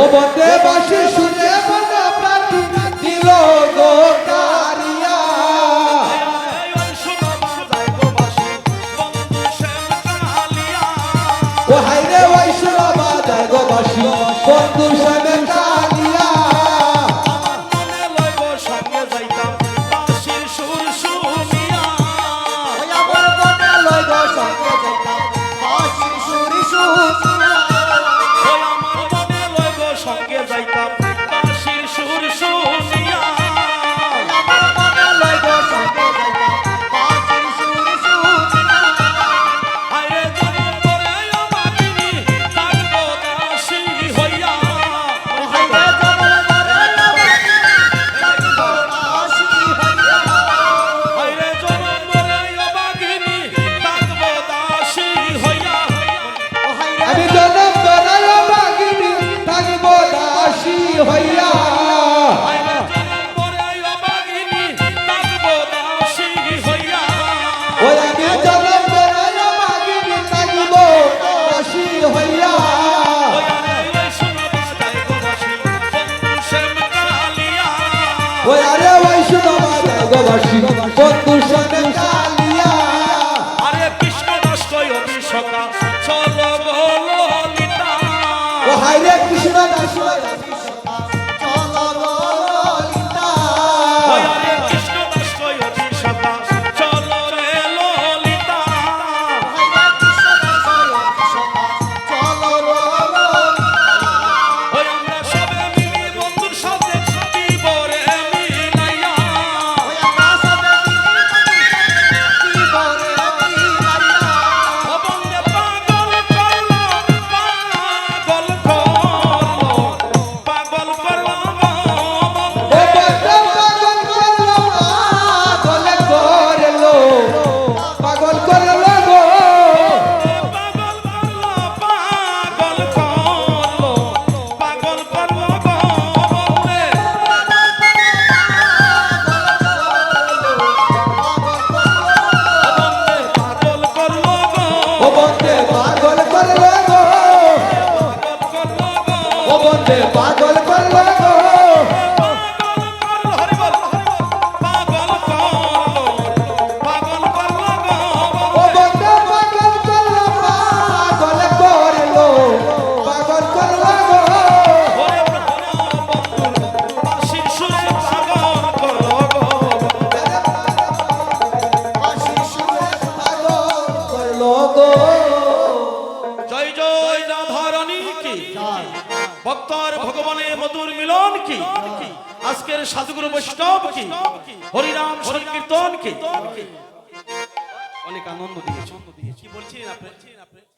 ও বন্দে বাসি শুনে মনে প্রাণ দিল গো কারিয়া ও হাইরে ওই সুরা বাজায় গো বাসি বন্ধু সামনে কালিয়া বন্ধু সামনে কালিয়া আরে কৃষ্ণ দাস কই অতি সকা চলো বলো লিতা ও হাইরে কৃষ্ণ দাস অতি সকা চলো বলো লিতা ওই আরে কৃষ্ণ দাস কই অতি সকা চলো রে ললিতা হাইরে কৃষ্ণ দাস অতি সকা চলো বলো ওই আমরা সবে মিলে বন্ধুর সাথে দিব রে মিলাইয়া ওই আমরা সবে পাগল করলো গো ও বন্দে পাগল করলো পাগল করলো পাগল করলো গো বাঁশির সুরে পাগল করলো গো জয় জয় রাধারানী কি ভক্তর ভগবানের মধুর মিলন কি আজকের সাধুগুরু বৈষ্ণব কি হরিনাম সংকীর্তন কি অনেক আনন্দ দিয়েছে কি বলছেন আপনি